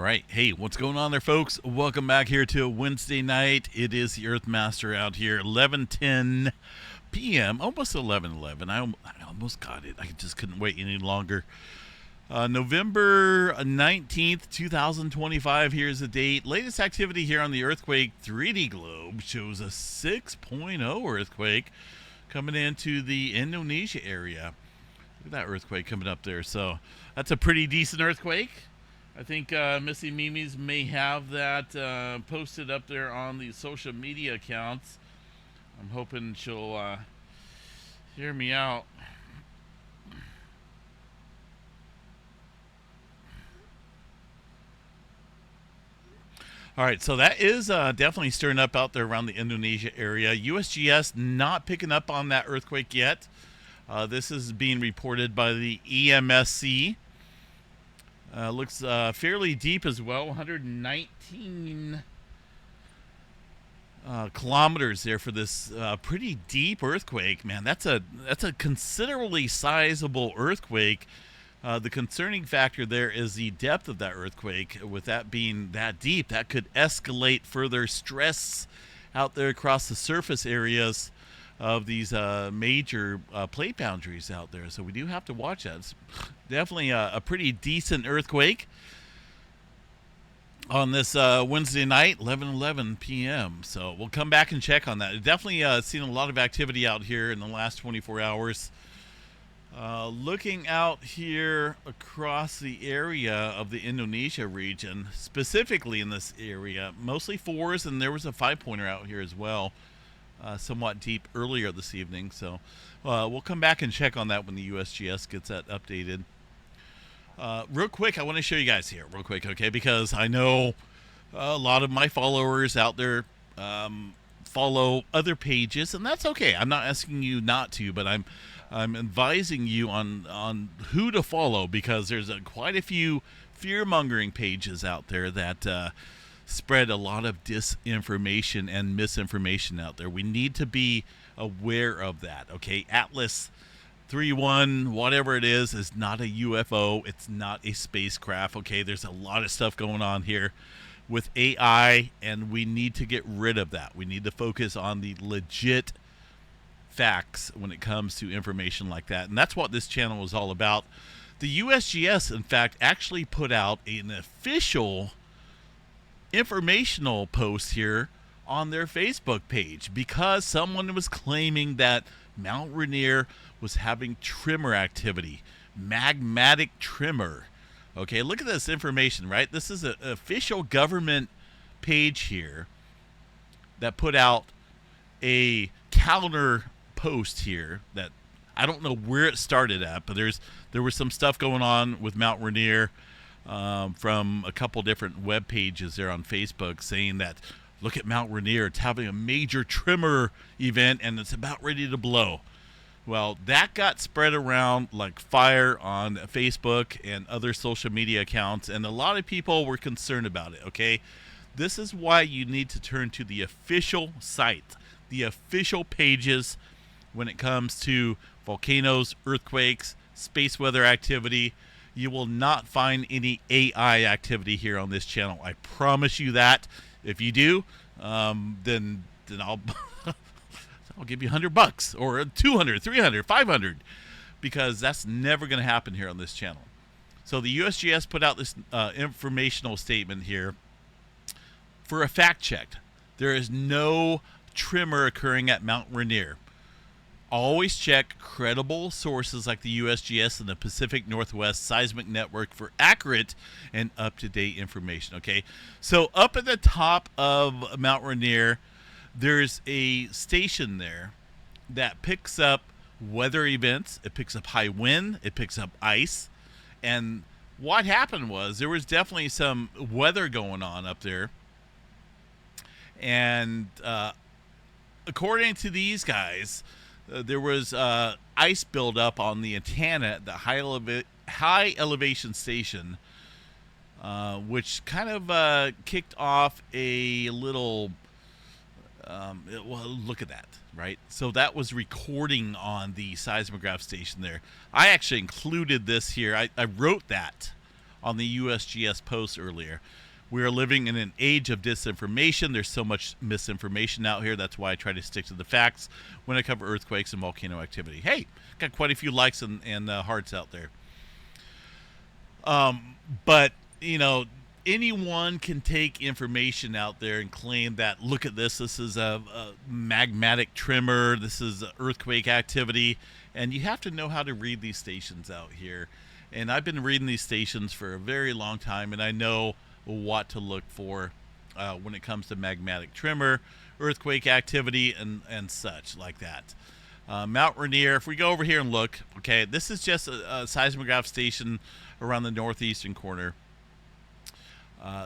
right. Hey, what's going on there, folks? Welcome back here to a Wednesday night. It is the Earthmaster out here, 11:10 p.m., almost 11:11. I almost got it. I just couldn't wait any longer. November 19th, 2025. Here's the date. Latest activity here on the earthquake 3D globe shows a 6.0 earthquake coming into the Indonesia area. Look at that earthquake coming up there. So that's a pretty decent earthquake. I think Missy Mimi's may have that posted up there on the social media accounts. I'm hoping she'll hear me out. All right, so that is definitely stirring up out there around the Indonesia area. USGS not picking up on that earthquake yet. This is being reported by the EMSC. Looks fairly deep as well, 119 kilometers there for this pretty deep earthquake. Man, that's a considerably sizable earthquake. The concerning factor there is the depth of that earthquake. With that being that deep, that could escalate further stress out there across the surface areas of these major plate boundaries out there. So we do have to watch that. It's definitely a pretty decent earthquake on this Wednesday night, 11:11 p.m. So we'll come back and check on that. Definitely seen a lot of activity out here in the last 24 hours. Looking out here across the area of the Indonesia region, specifically in this area, mostly 4s, and there was a 5-pointer out here as well. Somewhat deep earlier this evening. So we'll come back and check on that when the USGS gets that updated. Real quick, I want to show you guys here real quick, okay? Because I know a lot of my followers out there follow other pages, and that's okay. I'm not asking you not to, but I'm advising you on who to follow, because there's quite a few fear-mongering pages out there that spread a lot of disinformation and misinformation out there. We need to be aware of that, okay? Atlas 31, whatever it is not a UFO. It's not a spacecraft, okay? There's a lot of stuff going on here with AI, and we need to get rid of that. We need to focus on the legit facts when it comes to information like that, and that's what this channel is all about. The USGS, in fact, actually put out an official informational post here on their Facebook page because someone was claiming that Mount Rainier was having tremor activity, magmatic tremor. Okay, look at this information, right? This is an official government page here that put out a counter post here that I don't know where it started at, but there was some stuff going on with Mount Rainier from a couple different web pages there on Facebook saying that, look at Mount Rainier, it's having a major tremor event and it's about ready to blow. Well, that got spread around like fire on Facebook and other social media accounts, and a lot of people were concerned about it, okay? This is why you need to turn to the official site, the official pages when it comes to volcanoes, earthquakes, space weather activity. You will not find any AI activity here on this channel. I promise you that. If you do, then I'll I'll give you $100 or 200, 300, 500, because that's never going to happen here on this channel. So the USGS put out this informational statement here for a fact check. There is no tremor occurring at Mount Rainier. Always check credible sources like the USGS and the Pacific Northwest Seismic Network for accurate and up-to-date information, okay? So up at the top of Mount Rainier, there's a station there that picks up weather events. It picks up high wind. It picks up ice. And what happened was there was definitely some weather going on up there. And according to these guys, there was ice buildup on the antenna at the high elevation station, which kind of kicked off a little. Well, look at that, right? So that was recording on the seismograph station there. I actually included this here. I wrote that on the USGS post earlier. We are living in an age of disinformation. There's so much misinformation out here. That's why I try to stick to the facts when I cover earthquakes and volcano activity. Hey, got quite a few likes and hearts out there. But, anyone can take information out there and claim that, look at this is a magmatic tremor, this is earthquake activity, and you have to know how to read these stations out here. And I've been reading these stations for a very long time, and I know what to look for when it comes to magmatic tremor, earthquake activity, and such like that. Mount Rainier, if we go over here and look, okay, this is just a seismograph station around the northeastern corner.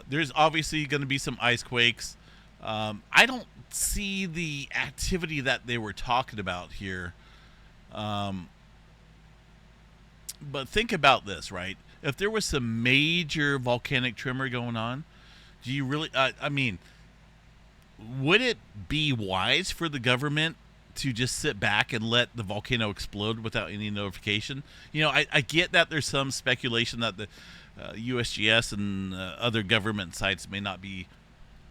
There's obviously going to be some ice quakes. I don't see the activity that they were talking about here. But think about this, right? If there was some major volcanic tremor going on, do you really, would it be wise for the government to just sit back and let the volcano explode without any notification? I get that there's some speculation that the USGS and other government sites may not be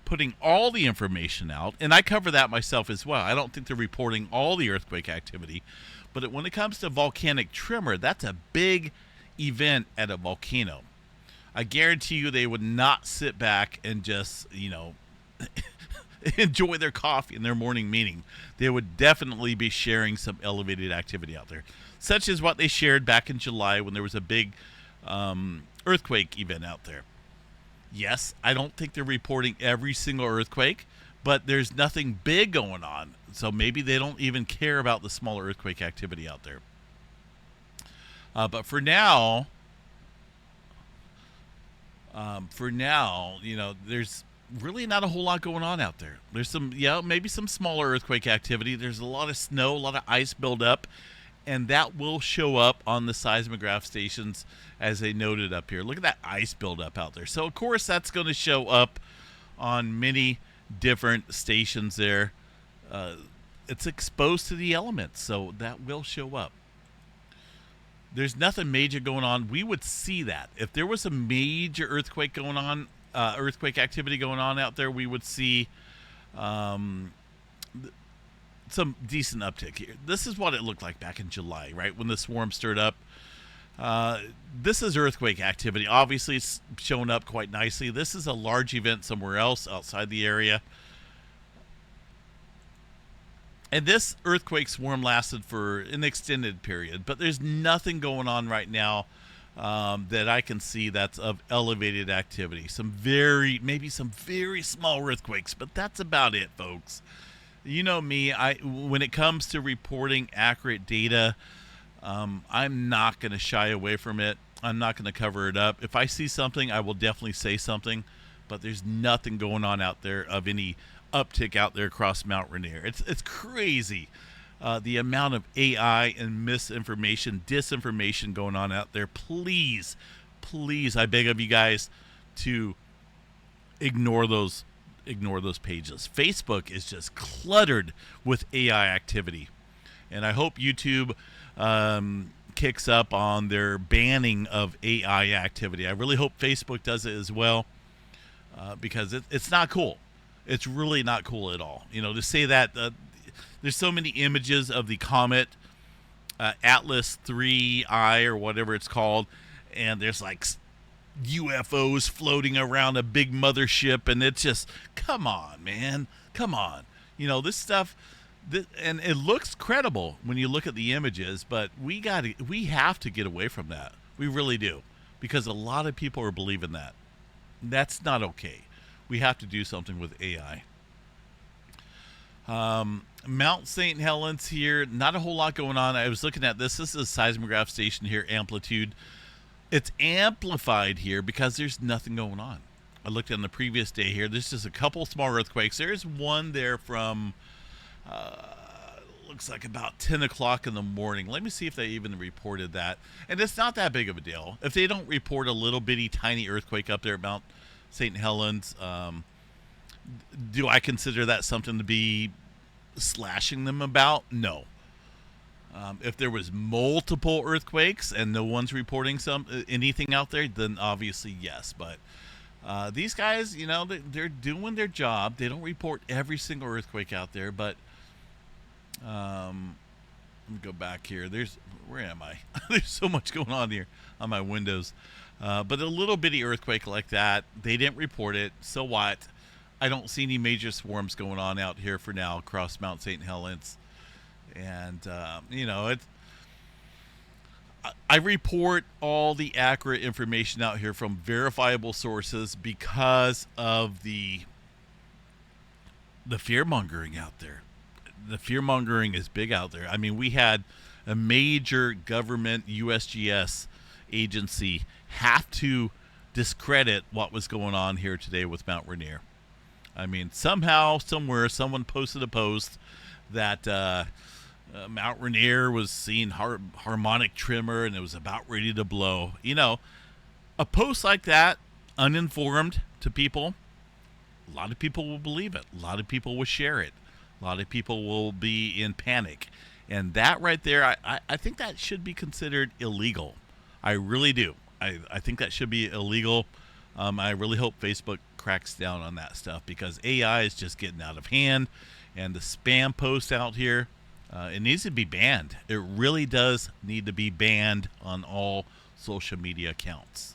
putting all the information out, and I cover that myself as well. I don't think they're reporting all the earthquake activity, but when it comes to volcanic tremor, that's a big event at a volcano. I guarantee you they would not sit back and just, enjoy their coffee in their morning meeting. They would definitely be sharing some elevated activity out there, such as what they shared back in July when there was a big earthquake event out there. Yes, I don't think they're reporting every single earthquake, but there's nothing big going on. So maybe they don't even care about the smaller earthquake activity out there. But for now, there's really not a whole lot going on out there. There's maybe some smaller earthquake activity. There's a lot of snow, a lot of ice buildup, and that will show up on the seismograph stations as they noted up here. Look at that ice buildup out there. So, of course, that's going to show up on many different stations there. It's exposed to the elements, so that will show up. There's nothing major going on. We would see that. If there was a major earthquake going on, earthquake activity going on out there, we would see some decent uptick here. This is what it looked like back in July, right, when the swarm stirred up. This is earthquake activity. Obviously, it's shown up quite nicely. This is a large event somewhere else outside the area. And this earthquake swarm lasted for an extended period, but there's nothing going on right now that I can see that's of elevated activity. Maybe some very small earthquakes, but that's about it, folks. You know me, when it comes to reporting accurate data, I'm not going to shy away from it. I'm not going to cover it up. If I see something, I will definitely say something, but there's nothing going on out there of any uptick out there across Mount Rainier. It's crazy, the amount of AI and misinformation, disinformation going on out there. Please, I beg of you guys to ignore those pages. Facebook is just cluttered with AI activity, and I hope YouTube kicks up on their banning of AI activity. I really hope Facebook does it as well, because it's not cool. It's really not cool at all. To say that there's so many images of the comet Atlas 3I or whatever it's called, and there's like UFOs floating around a big mothership, and it's just, come on, man, come on. This stuff, and it looks credible when you look at the images, but we have to get away from that. We really do, because a lot of people are believing that. That's not okay. We have to do something with AI. Mount St. Helens here, not a whole lot going on. I was looking at this. This is a seismograph station here, amplitude. It's amplified here because there's nothing going on. I looked on the previous day here. There's just a couple small earthquakes. There's one there from, looks like about 10 o'clock in the morning. Let me see if they even reported that. And it's not that big of a deal. If they don't report a little bitty tiny earthquake up there at Mount St. Helens, do I consider that something to be slashing them about? No. If there was multiple earthquakes and no one's reporting anything out there, then obviously yes. But these guys, they're doing their job. They don't report every single earthquake out there, but let me go back here. Where am I? There's so much going on here on my windows. But a little bitty earthquake like that, they didn't report it. So what? I don't see any major swarms going on out here for now across Mount St. Helens. And, I report all the accurate information out here from verifiable sources because of the fear mongering out there. The fear mongering is big out there. I mean, we had a major government USGS agency have to discredit what was going on here today with Mount Rainier. I mean, somehow, somewhere, someone posted a post that Mount Rainier was seeing harmonic tremor and it was about ready to blow. A post like that, uninformed to people, a lot of people will believe it. A lot of people will share it. A lot of people will be in panic. And that right there, I think that should be considered illegal. I really do. I think that should be illegal. I really hope Facebook cracks down on that stuff because AI is just getting out of hand. And the spam post out here, it needs to be banned. It really does need to be banned on all social media accounts.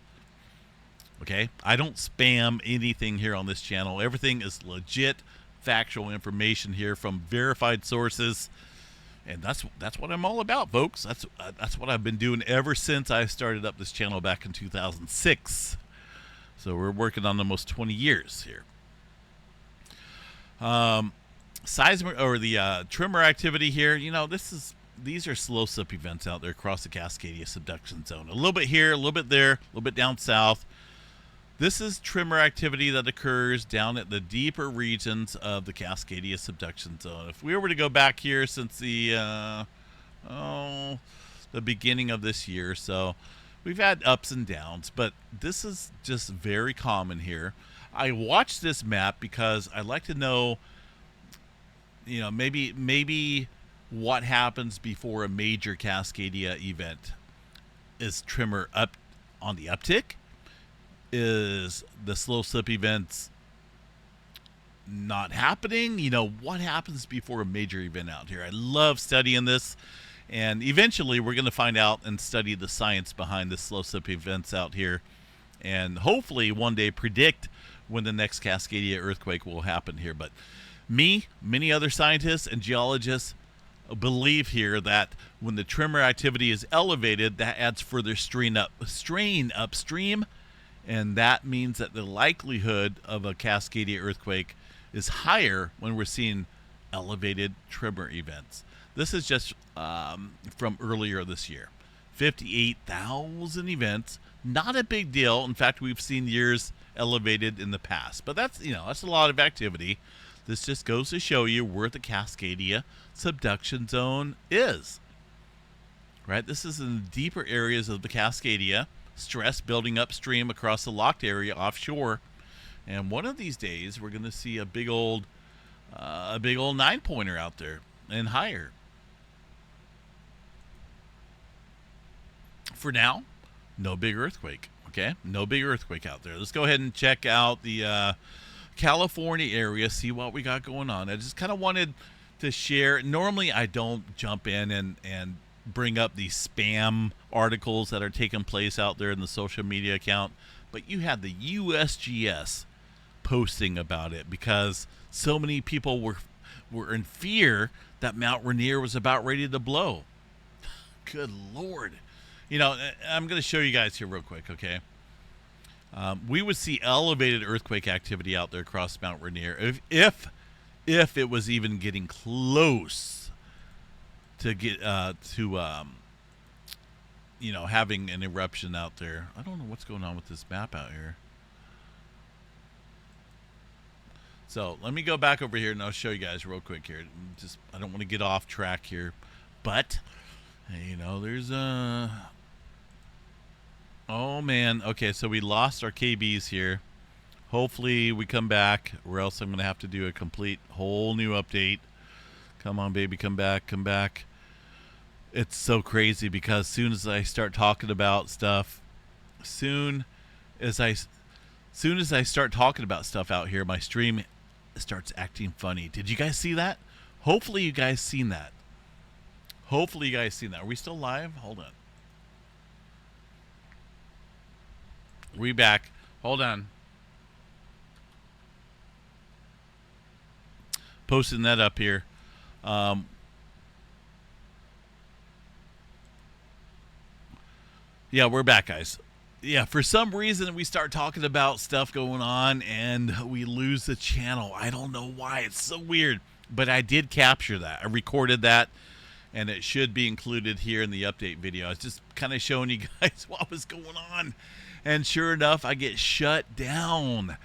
Okay? I don't spam anything here on this channel. Everything is legit, factual information here from verified sources. And that's what I'm all about, folks. That's what I've been doing ever since I started up this channel back in 2006. So we're working on almost 20 years here. Seismic or the tremor activity here. These are slow slip events out there across the Cascadia subduction zone. A little bit here, a little bit there, a little bit down south. This is tremor activity that occurs down at the deeper regions of the Cascadia subduction zone. If we were to go back here since the beginning of this year, so we've had ups and downs, but this is just very common here. I watched this map because I like to know, maybe what happens before a major Cascadia event. Is tremor up on the uptick? Is the slow slip events not happening? What happens before a major event out here? I love studying this, and eventually we're going to find out and study the science behind the slow slip events out here, and hopefully one day predict when the next Cascadia earthquake will happen here. But many other scientists and geologists believe here that when the tremor activity is elevated, that adds further strain upstream. And that means that the likelihood of a Cascadia earthquake is higher when we're seeing elevated tremor events. This is just from earlier this year. 58,000 events, not a big deal. In fact, we've seen years elevated in the past. But that's a lot of activity. This just goes to show you where the Cascadia subduction zone is. Right? This is in the deeper areas of the Cascadia. Stress building upstream across the locked area offshore, and one of these days we're going to see a big old 9-pointer out there and higher. For now, no big earthquake. Okay, no big earthquake out there. Let's go ahead and check out the California area, see what we got going on. I just kind of wanted to share. Normally, I don't jump in and bring up these spam articles that are taking place out there in the social media account, but you had the USGS posting about it because so many people were in fear that Mount Rainier was about ready to blow. Good Lord. I'm going to show you guys here real quick, okay? We would see elevated earthquake activity out there across Mount Rainier if it was even getting close to get having an eruption out there. I don't know what's going on with this map out here. So let me go back over here and I'll show you guys real quick here. I don't want to get off track here, but there's oh man. Okay, so we lost our KBs here. Hopefully we come back, or else I'm gonna have to do a complete whole new update. Come on, baby, come back. It's so crazy because soon as I start talking about stuff, soon as I soon as I start talking about stuff out here, my stream starts acting funny. Did you guys see that? Hopefully you guys seen that. Hopefully you guys seen that. Are we still live? Hold on. We back. Hold on. Posting that up here. Um, yeah, we're back, guys. Yeah, for some reason we start talking about stuff going on and we lose the channel. I don't know why. It's so weird. But I did capture that. I recorded that and it should be included here in the update video. I was just kind of showing you guys what was going on. And sure enough, I get shut down.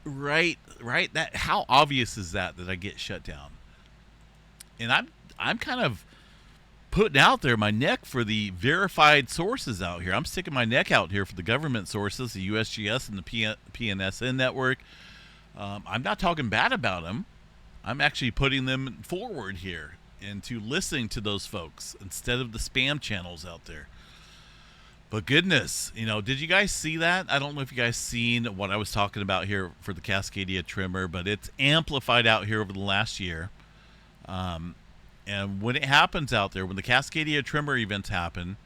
Right. That how obvious is that I get shut down? And I'm kind of putting out there my neck for the verified sources out here. I'm sticking my neck out here for the government sources, the USGS and the PNSN network. I'm not talking bad about them. I'm actually putting them forward here into listening to those folks instead of the spam channels out there. But goodness, did you guys see that? I don't know if you guys seen what I was talking about here for the Cascadia tremor, but it's amplified out here over the last year. And when it happens out there, when the Cascadia tremor events happen,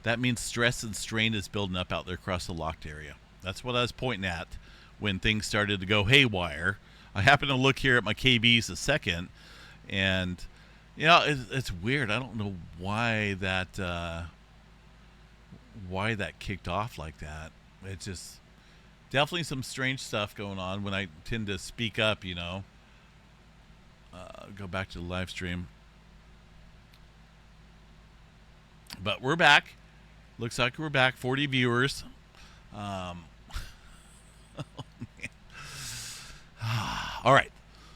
that means stress and strain is building up out there across the locked area. That's what I was pointing at when things started to go haywire. I happened to look here at my KBs a second, and it's weird. I don't know why that kicked off like that. It's just definitely some strange stuff going on when I tend to speak up. Go back to the live stream. But we're back. Looks like we're back. 40 viewers. Oh, all right.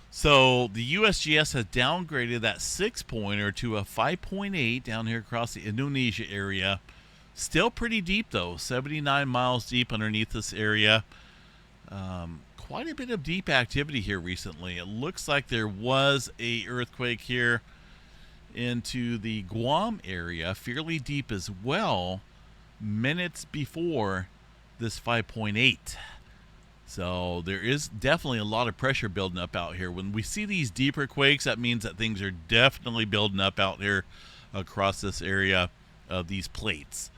So the USGS has downgraded that 6-pointer to a 5.8 down here across the Indonesia area. Still pretty deep, though. 79 miles deep underneath this area. Quite a bit of deep activity here recently. It looks like there was a earthquake here into the Guam area, fairly deep as well, minutes before this 5.8. So there is definitely a lot of pressure building up out here. When we see these deeper quakes, that means that things are definitely building up out here across this area of these plates.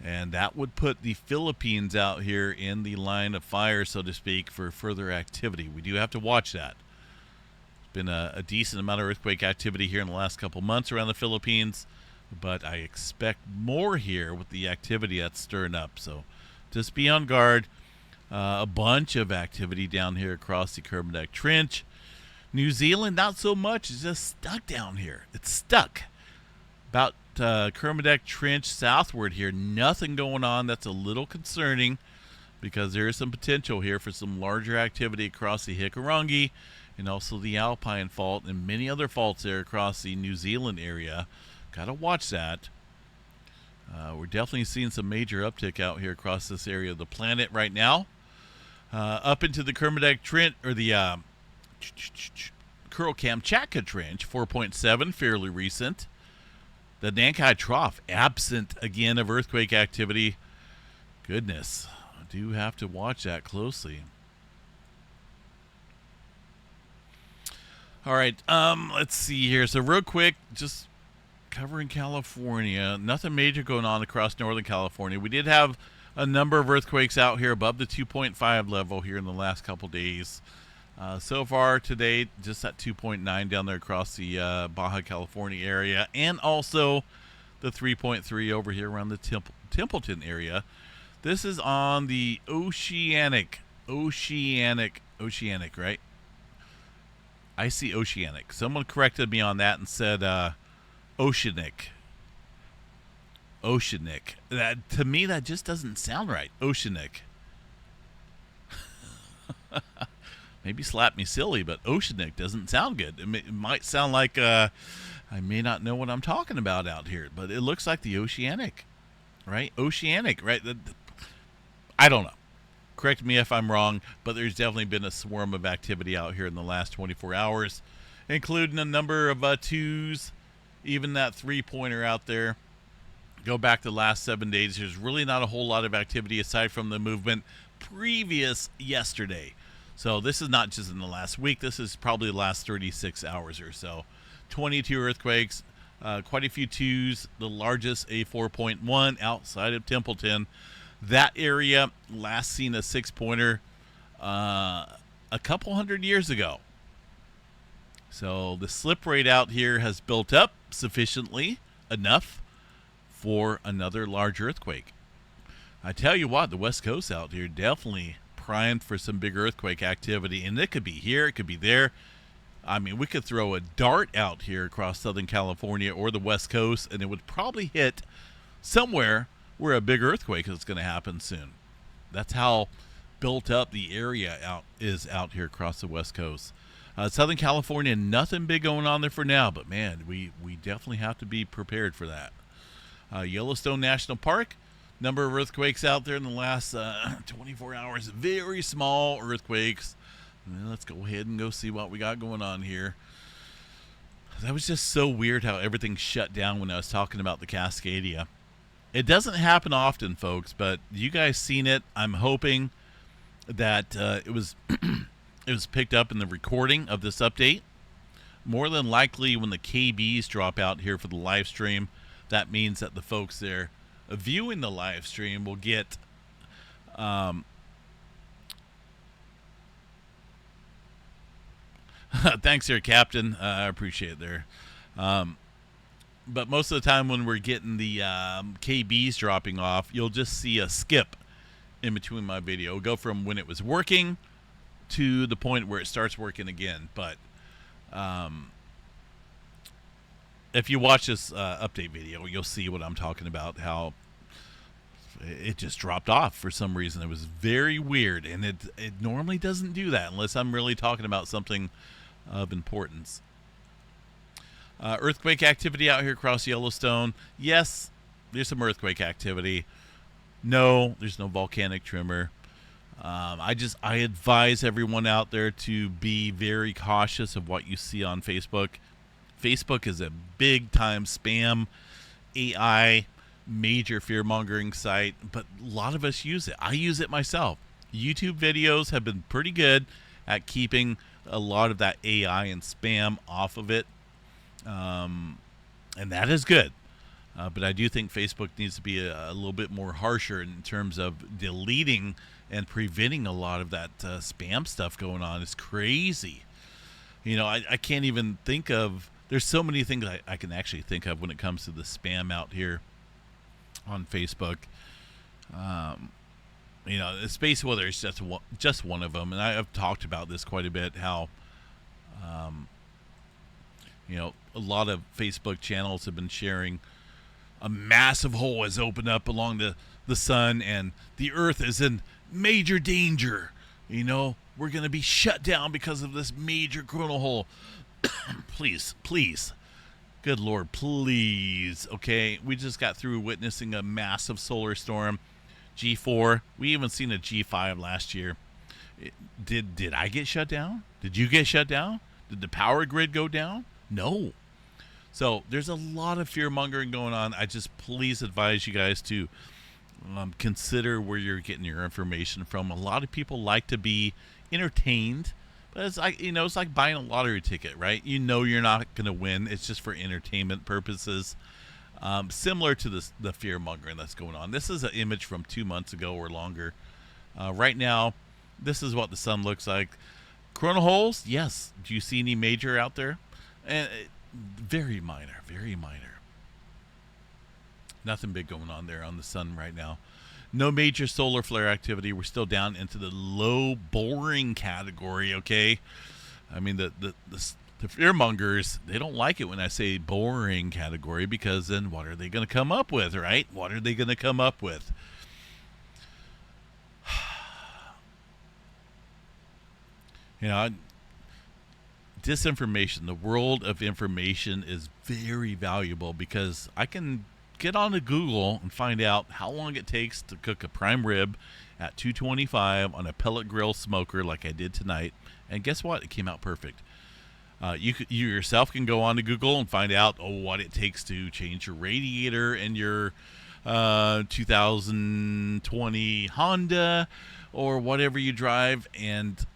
And that would put the Philippines out here in the line of fire, so to speak, for further activity. We do have to watch that. There's been a decent amount of earthquake activity here in the last couple months around the Philippines, but I expect more here with the activity that's stirring up. So just be on guard. A bunch of activity down here across the Kermadec Trench. New Zealand, not so much. It's just stuck down here. It's stuck. About Kermadec Trench southward here, nothing going on. That's a little concerning because there is some potential here for some larger activity across the Hikurangi and also the Alpine Fault and many other faults there across the New Zealand area. Got to watch that. We're definitely seeing some major uptick out here across this area of the planet right now. Up into the Kermadec Trench, or the Kuril-Kamchatka Trench, 4.7, fairly recent. The Nankai Trough, absent again of earthquake activity. Goodness, I do have to watch that closely. All right, let's see here. So real quick, just covering California. Nothing major going on across Northern California. We did have a number of earthquakes out here above the 2.5 level here in the last couple days. So far today, just at 2.9 down there across the Baja California area, and also the 3.3 over here around the Templeton area. This is on the oceanic, right? I see oceanic. Someone corrected me on that and said oceanic. That, to me, that just doesn't sound right. Oceanic. Maybe slap me silly, but oceanic doesn't sound good. It might sound like I may not know what I'm talking about out here, but it looks like the oceanic, right? Oceanic, right? I don't know. Correct me if I'm wrong, but there's definitely been a swarm of activity out here in the last 24 hours, including a number of 2s Even that 3-pointer out there, go back the last 7 days, there's really not a whole lot of activity aside from the movement previous yesterday. So this is not just in the last week. This is probably the last 36 hours or so. 22 earthquakes, quite a few twos. The largest, a 4.1 outside of Templeton. That area last seen a 6-pointer a couple hundred years ago. So the slip rate out here has built up sufficiently enough for another large earthquake. I tell you what, the West Coast out here definitely primed for some big earthquake activity, and it could be here, it could be there. I mean, we could throw a dart out here across Southern California or the West Coast, and it would probably hit somewhere where a big earthquake is going to happen soon. That's how built up the area is out here across the West Coast. Southern California, nothing big going on there for now, but man, we definitely have to be prepared for that. Yellowstone National Park, number of earthquakes out there in the last 24 hours. Very small earthquakes. Let's go ahead and go see what we got going on here. That was just so weird how everything shut down when I was talking about the Cascadia. It doesn't happen often, folks, but you guys seen it. I'm hoping that it was it was picked up in the recording of this update. More than likely, when the KBs drop out here for the live stream, that means that the folks there viewing the live stream will get thanks there, Captain. I appreciate it there. But most of the time when we're getting the KBs dropping off, you'll just see a skip in between my video. It'll go from when it was working to the point where it starts working again. But if you watch this update video, you'll see what I'm talking about, how it just dropped off for some reason. It was very weird, and it normally doesn't do that unless I'm really talking about something of importance. Earthquake activity out here across Yellowstone. Yes, there's some earthquake activity. No, there's no volcanic tremor. I advise everyone out there to be very cautious of what you see on Facebook. Facebook is a big-time spam, AI, major fear-mongering site, but a lot of us use it. I use it myself. YouTube videos have been pretty good at keeping a lot of that AI and spam off of it, and that is good. But I do think Facebook needs to be a little bit more harsher in terms of deleting and preventing a lot of that spam stuff going on. It's crazy. You know, I can't even think of, there's so many things I can actually think of when it comes to the spam out here on Facebook. You know, space weather is just one of them, and I've talked about this quite a bit. How, you know, a lot of Facebook channels have been sharing a massive hole has opened up along the sun, and the Earth is in major danger. You know, we're going to be shut down because of this major coronal hole. Please, good Lord, please. Okay, we just got through witnessing a massive solar storm. G4. We even seen a G5 last year. Did I get shut down? Did you get shut down? Did the power grid go down? No. So there's a lot of fear mongering going on. I just please advise you guys to consider where you're getting your information from. A lot of people like to be entertained, but it's like, you know, it's like buying a lottery ticket, right? You know you're not going to win. It's just for entertainment purposes. Similar to the fear mongering that's going on. This is an image from 2 months ago or longer. Right now, this is what the sun looks like. Coronal holes, yes. Do you see any major out there? And very minor, very minor. Nothing big going on there on the sun right now. No major solar flare activity. We're still down into the low boring category, okay? I mean, the fearmongers, they don't like it when I say boring category, because then what are they going to come up with, right? What are they going to come up with? You know, disinformation, the world of information is very valuable, because I can get onto Google and find out how long it takes to cook a prime rib at 225 on a pellet grill smoker like I did tonight. And guess what? It came out perfect. You yourself can go on to Google and find out what it takes to change your radiator in your 2020 Honda or whatever you drive. And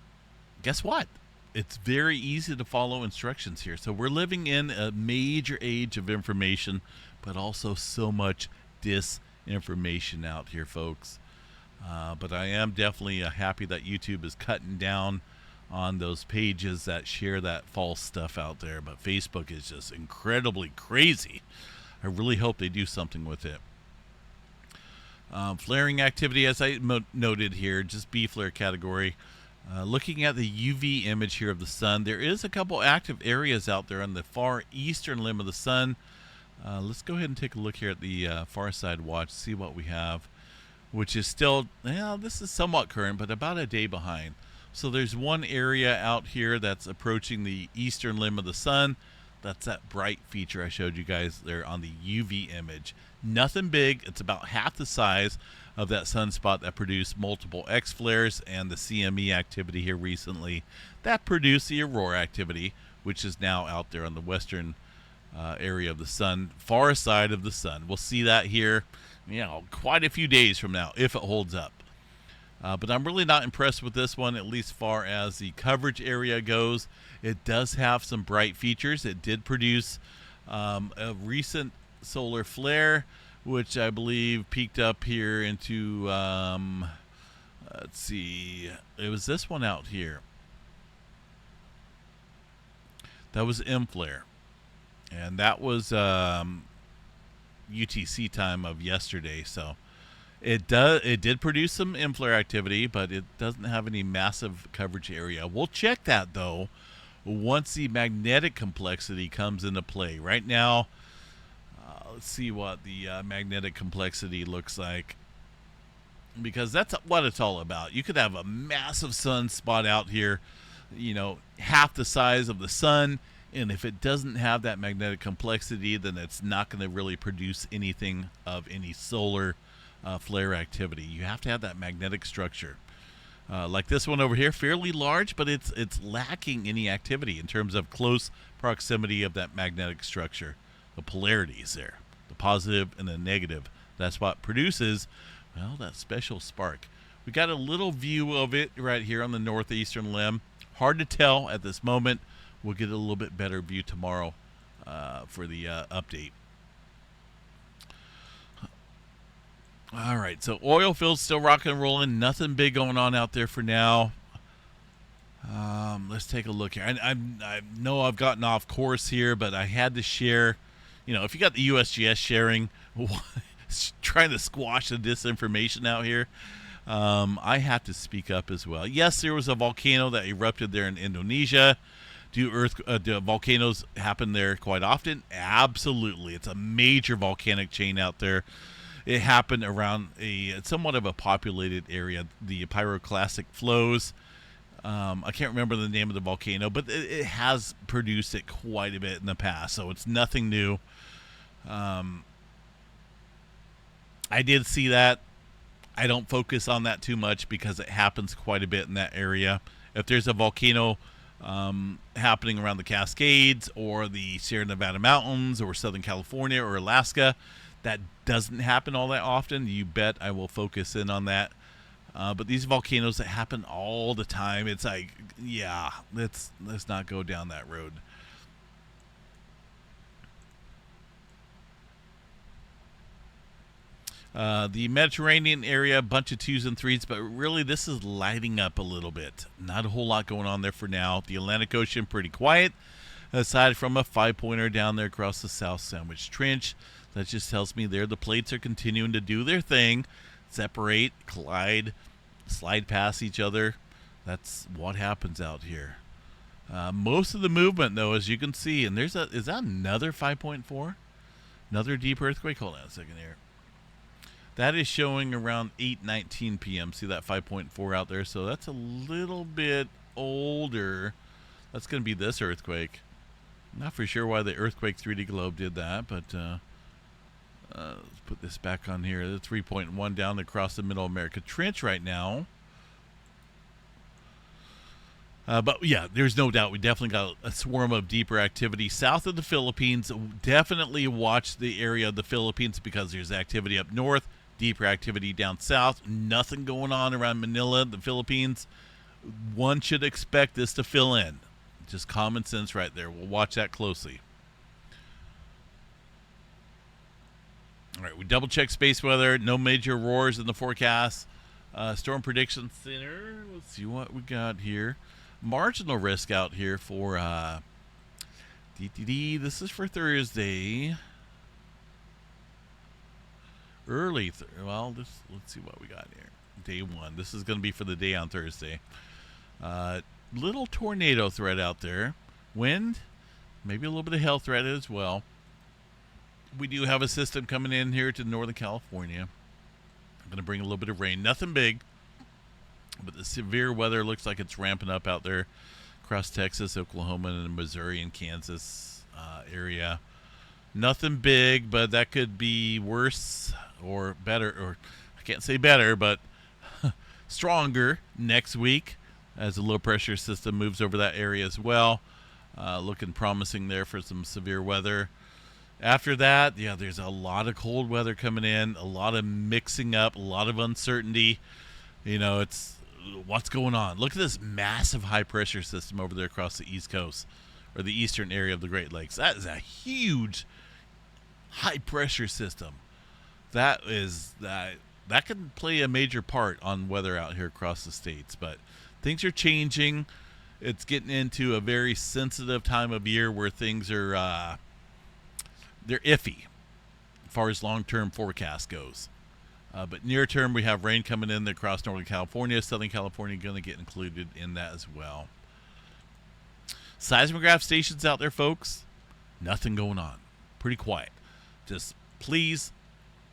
guess what? It's very easy to follow instructions here. So we're living in a major age of information, but also so much disinformation out here, folks. But I am definitely happy that YouTube is cutting down on those pages that share that false stuff out there. But Facebook is just incredibly crazy. I really hope they do something with it. Flaring activity, as I noted here, just B flare category. Looking at the UV image here of the sun, there is a couple active areas out there on the far eastern limb of the sun. Let's go ahead and take a look here at the far side watch, see what we have, which is still, this is somewhat current, but about a day behind. So there's one area out here that's approaching the eastern limb of the sun. That's that bright feature I showed you guys there on the UV image. Nothing big. It's about half the size of that sunspot that produced multiple X flares and the CME activity here recently that produced the aurora activity, which is now out there on the western area of the sun, far side of the sun. We'll see that here, quite a few days from now if it holds up. But I'm really not impressed with this one, at least far as the coverage area goes. It does have some bright features. It did produce a recent solar flare, which I believe peaked up here into, let's see, it was this one out here. That was M flare. And that was UTC time of yesterday, so it did produce some M flare activity, but it doesn't have any massive coverage area. We'll check that though once the magnetic complexity comes into play. Right now, let's see what the magnetic complexity looks like, because that's what it's all about. You could have a massive sunspot out here, half the size of the sun, and if it doesn't have that magnetic complexity, then it's not going to really produce anything of any solar flare activity. You have to have that magnetic structure. Like this one over here, fairly large, but it's lacking any activity in terms of close proximity of that magnetic structure. The polarities there, the positive and the negative. That's what produces, that special spark. We got a little view of it right here on the northeastern limb. Hard to tell at this moment. We'll get a little bit better view tomorrow for the update. All right, so oil fields still rocking and rolling. Nothing big going on out there for now. Let's take a look here. I know I've gotten off course here, but I had to share. If you got the USGS sharing, trying to squash the disinformation out here, I have to speak up as well. Yes, there was a volcano that erupted there in Indonesia. Do volcanoes happen there quite often? Absolutely. It's a major volcanic chain out there. It happened around somewhat of a populated area, the pyroclastic flows. I can't remember the name of the volcano, but it has produced it quite a bit in the past, so it's nothing new. I did see that. I don't focus on that too much because it happens quite a bit in that area. If there's a volcano happening around the Cascades or the Sierra Nevada mountains or Southern California or Alaska, that doesn't happen all that often. You bet I will focus in on that. But these volcanoes that happen all the time, it's like, let's not go down that road. The Mediterranean area, a bunch of 2s and 3s, but really this is lighting up a little bit. Not a whole lot going on there for now. The Atlantic Ocean, pretty quiet, aside from a 5-pointer down there across the South Sandwich Trench. That just tells me there the plates are continuing to do their thing, separate, collide, slide past each other. That's what happens out here. Most of the movement, though, as you can see, and is that another 5.4? Another deep earthquake? Hold on a second here. That is showing around 8:19 p.m. See that 5.4 out there? So that's a little bit older. That's going to be this earthquake. Not for sure why the earthquake 3D globe did that, but let's put this back on here. The 3.1 down across the Middle America Trench right now. But yeah, there's no doubt we definitely got a swarm of deeper activity south of the Philippines. Definitely watch the area of the Philippines because there's activity up north, deeper activity down south. Nothing going on around Manila, the Philippines. One should expect this to fill in. Just common sense right there. We'll watch that closely. All right, we double check space weather. No major roars in the forecast. Storm Prediction Center. Let's see what we got here. Marginal risk out here for DTD. This is for Thursday. Let's see what we got here. Day 1. This is going to be for the day on Thursday. Little tornado threat out there. Wind, maybe a little bit of hail threat as well. We do have a system coming in here to Northern California. I'm going to bring a little bit of rain. Nothing big, but the severe weather looks like it's ramping up out there across Texas, Oklahoma, and Missouri and Kansas area. Nothing big, but that could be worse or better, or I can't say better, but stronger next week as the low pressure system moves over that area as well. Looking promising there for some severe weather. After that, yeah, there's a lot of cold weather coming in, a lot of mixing up, a lot of uncertainty. It's what's going on. Look at this massive high pressure system over there across the East Coast or the eastern area of the Great Lakes. That is a huge high pressure system. That can play a major part on weather out here across the states, but things are changing. It's getting into a very sensitive time of year where things are they're iffy as far as long-term forecast goes. But near term, we have rain coming in across Northern California. Southern California going to get included in that as well. Seismograph stations out there, folks. Nothing going on. Pretty quiet. Just please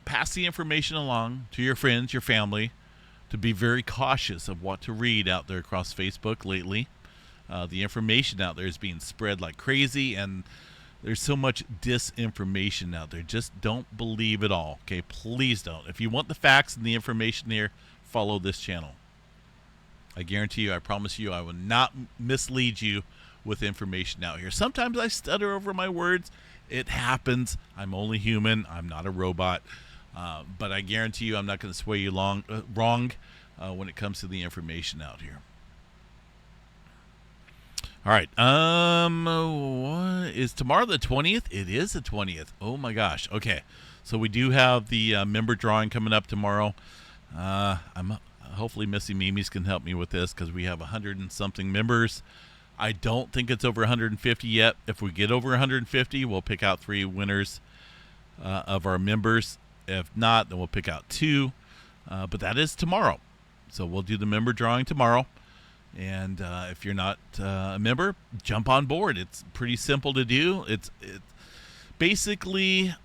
pass the information along to your friends, your family, to be very cautious of what to read out there across Facebook lately. The information out there is being spread like crazy, and there's so much disinformation out there. Just don't believe it all, okay? Please don't. If you want the facts and the information here, follow this channel. I guarantee you, I promise you, I will not mislead you with information out here. Sometimes I stutter over my words. It happens. I'm only human. I'm not a robot. But I guarantee you I'm not going to sway you wrong when it comes to the information out here. All right. What is tomorrow the 20th? It is the 20th. Oh my gosh. Okay. So we do have the member drawing coming up tomorrow. I'm hopefully Missy Mimi's can help me with this because we have 100 and something members. I don't think it's over 150 yet. If we get over 150, we'll pick out 3 winners of our members. If not, then we'll pick out 2. But that is tomorrow. So we'll do the member drawing tomorrow. And if you're not a member, jump on board. It's pretty simple to do. It's basically,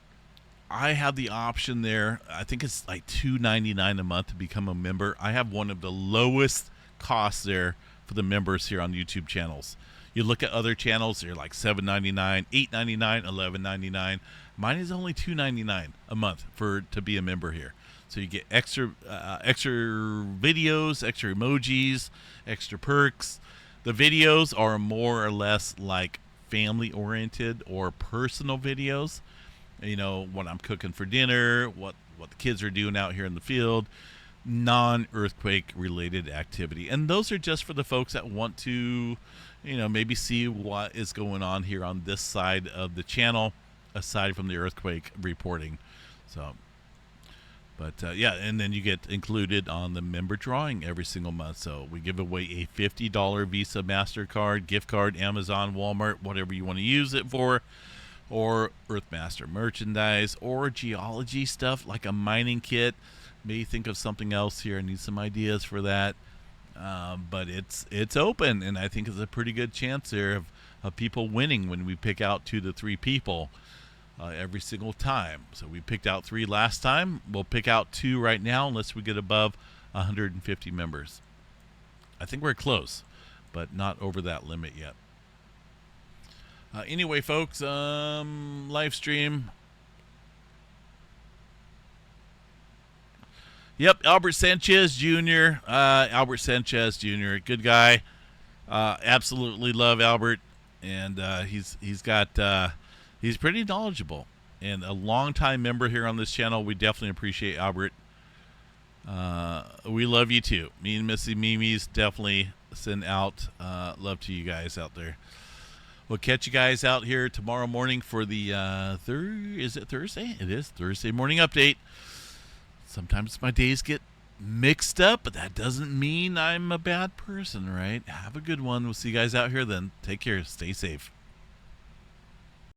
I have the option there. I think it's like $2.99 a month to become a member. I have one of the lowest costs there for the members here on YouTube channels. You look at other channels, they're like $7.99, $8.99, $11.99. Mine is only $2.99 a month to be a member here. So you get extra videos, extra emojis, extra perks. The videos are more or less like family-oriented or personal videos. What I'm cooking for dinner, what the kids are doing out here in the field, non-earthquake related activity. And those are just for the folks that want to, maybe see what is going on here on this side of the channel, aside from the earthquake reporting. So... But, yeah, and then you get included on the member drawing every single month. So we give away a $50 Visa, MasterCard, gift card, Amazon, Walmart, whatever you want to use it for, or Earthmaster merchandise, or geology stuff like a mining kit. Maybe think of something else here. I need some ideas for that. But it's open, and I think it's a pretty good chance there of people winning when we pick out 2 to 3 people. Every single time. So we picked out 3 last time. We'll pick out 2 right now unless we get above 150 members. I think we're close, but not over that limit yet. Anyway, folks, live stream. Yep, Albert Sanchez Jr. Good guy. Absolutely love Albert, and he's pretty knowledgeable and a longtime member here on this channel. We definitely appreciate Albert. We love you too. Me and Missy Mimi's definitely send out love to you guys out there. We'll catch you guys out here tomorrow morning for the is it Thursday? It is Thursday morning update. Sometimes my days get mixed up, but that doesn't mean I'm a bad person, right? Have a good one. We'll see you guys out here then. Take care. Stay safe.